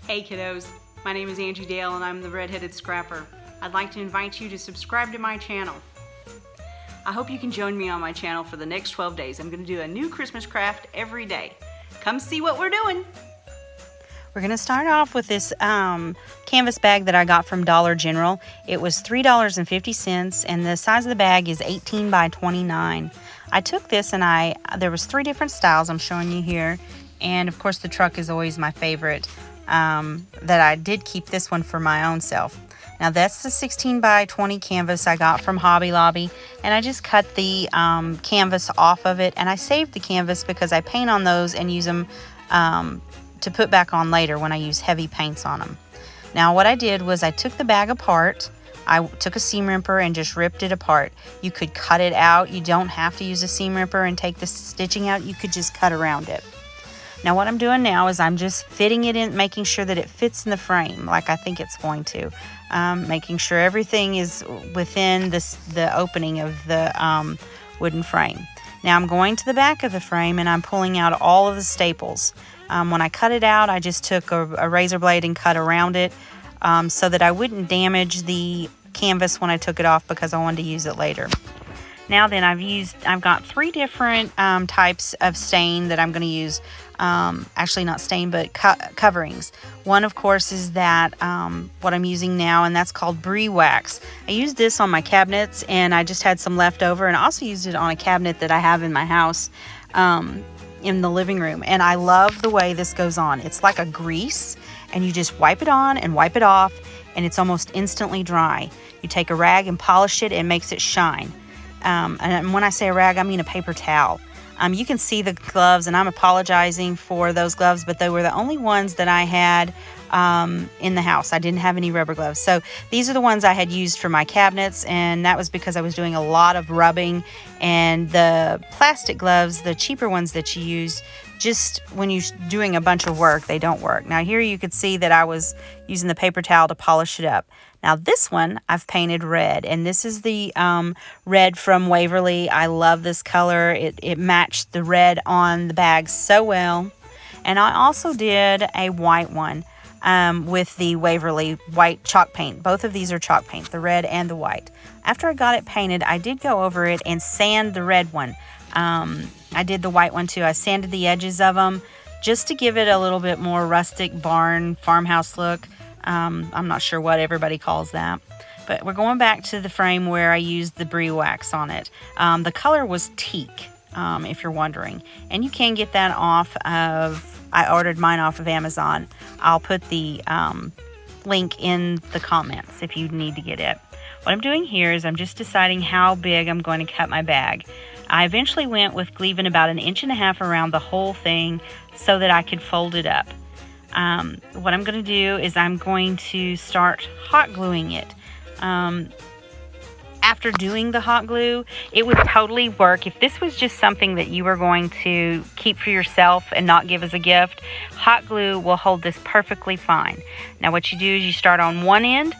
Hey kiddos, my name is Angie Dale and I'm the Redheaded Scrapper. I'd like to invite you to subscribe to my channel. I hope you can join me on my channel for the next 12 days. I'm going to do a new Christmas craft every day. Come see what we're doing. We're going to start off with this canvas bag that I got from Dollar General. It was $3.50 and the size of the bag is 18 by 29. I took this and there was 3 different styles I'm showing you here. And of course the truck is always my favorite. That I did keep this one for my own self. Now that's the 16 by 20 canvas I got from Hobby Lobby, and I just cut the canvas off of it, and I saved the canvas because I paint on those and use them to put back on later when I use heavy paints on them. Now what I did was I took the bag apart. I took a seam ripper and just ripped it apart. You could cut it out. You don't have to use a seam ripper and take the stitching out. You could just cut around it. Now what I'm doing now is I'm just fitting it in, making sure that it fits in the frame like I think it's going to. Making sure everything is within the opening of the wooden frame. Now I'm going to the back of the frame and I'm pulling out all of the staples. When I cut it out, I just took a razor blade and cut around it so that I wouldn't damage the canvas when I took it off because I wanted to use it later. Now then, I've got 3 different types of stain that I'm going to use. Actually not stain, but coverings. One, of course, is that what I'm using now, and that's called Brie Wax. I used this on my cabinets, and I just had some left over, and I also used it on a cabinet that I have in my house in the living room. And I love the way this goes on. It's like a grease, and you just wipe it on and wipe it off, and it's almost instantly dry. You take a rag and polish it, and it makes it shine. And when I say a rag, I mean a paper towel. You can see the gloves, and I'm apologizing for those gloves, but they were the only ones that I had in the house. I didn't have any rubber gloves. So these are the ones I had used for my cabinets, and that was because I was doing a lot of rubbing. And the plastic gloves, the cheaper ones that you use, just when you're doing a bunch of work, they don't work. Now here you could see that I was using the paper towel to polish it up. Now this one I've painted red, and this is the red from Waverly. I love this color. It matched the red on the bag so well. And I also did a white one with the Waverly white chalk paint. Both of these are chalk paint, the red and the white. After I got it painted, I did go over it and sand the red one. I did the white one too. I sanded the edges of them just to give it a little bit more rustic barn farmhouse look. I'm not sure what everybody calls that. But we're going back to the frame where I used the Brie Wax on it. The color was teak, if you're wondering. And you can get that I ordered mine off of Amazon. I'll put the link in the comments if you need to get it. What I'm doing here is I'm just deciding how big I'm going to cut my bag. I eventually went with leaving about 1.5 inches around the whole thing so that I could fold it up. What I'm going to do is I'm going to start hot gluing it. After doing the hot glue, it would totally work. If this was just something that you were going to keep for yourself and not give as a gift, hot glue will hold this perfectly fine. Now what you do is you start on one end,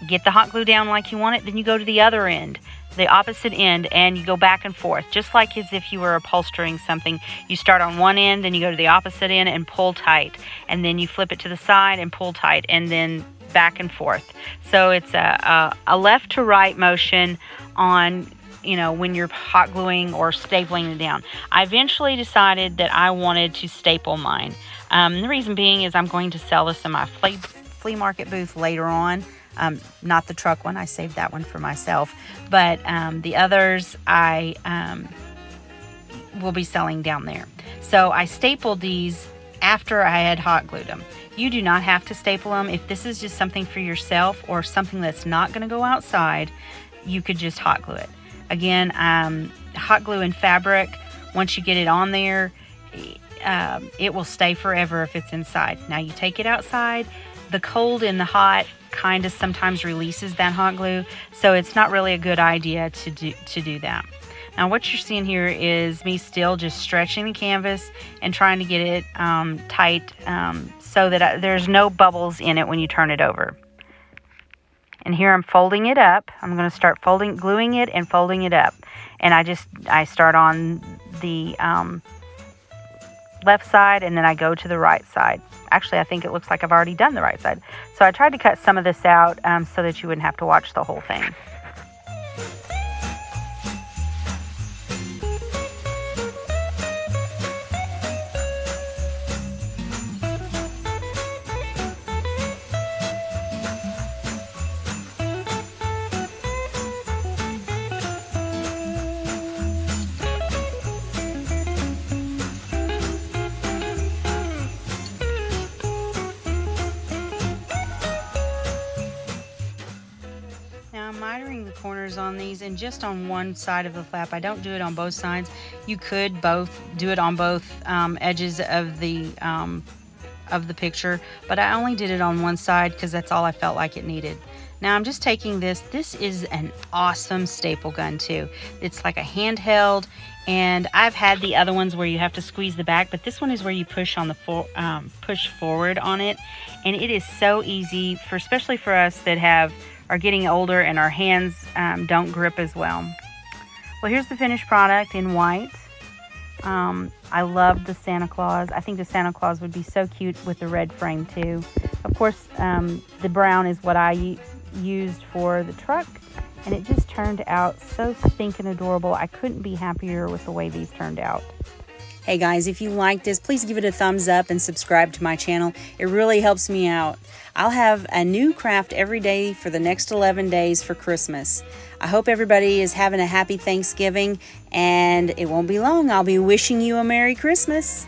get the hot glue down like you want it, then you go to the other end, the opposite end, and you go back and forth, just like as if you were upholstering something. You start on one end, then you go to the opposite end and pull tight, and then you flip it to the side and pull tight, and then back and forth. So it's a left to right motion on, when you're hot gluing or stapling it down. I eventually decided that I wanted to staple mine. The reason being is I'm going to sell this in my flea market booth later on. Not the truck one, I saved that one for myself, but the others I will be selling down there. So I stapled these after I had hot glued them. You do not have to staple them. If this is just something for yourself or something that's not going to go outside, you could just hot glue it. Again, hot glue and fabric, once you get it on there, it will stay forever if it's inside. Now you take it outside, the cold and the hot kind of sometimes releases that hot glue, so it's not really a good idea to do that. Now what you're seeing here is me still just stretching the canvas and trying to get it tight so that there's no bubbles in it when you turn it over. And here I'm folding it up. I'm going to start gluing it and folding it up. And I start on the left side and then I go to the right side. Actually, I think it looks like I've already done the right side. So I tried to cut some of this out so that you wouldn't have to watch the whole thing. I'm mitering the corners on these and just on one side of the flap. I don't do it on both sides. You could both do it on both edges of the picture, but I only did it on one side because that's all I felt like it needed. Now I'm just taking this. This is an awesome staple gun too. It's like a handheld, and I've had the other ones where you have to squeeze the back, but this one is where you push on the push forward on it, and it is so easy for, especially for us that are getting older and our hands don't grip as well. Well, here's the finished product in white. I love the Santa Claus. I think the Santa Claus would be so cute with the red frame too. Of course, the brown is what I used for the truck, and it just turned out so stinking adorable. I couldn't be happier with the way these turned out. Hey guys, if you like this, please give it a thumbs up and subscribe to my channel. It really helps me out. I'll have a new craft every day for the next 11 days for Christmas. I hope everybody is having a happy Thanksgiving, and it won't be long. I'll be wishing you a Merry Christmas.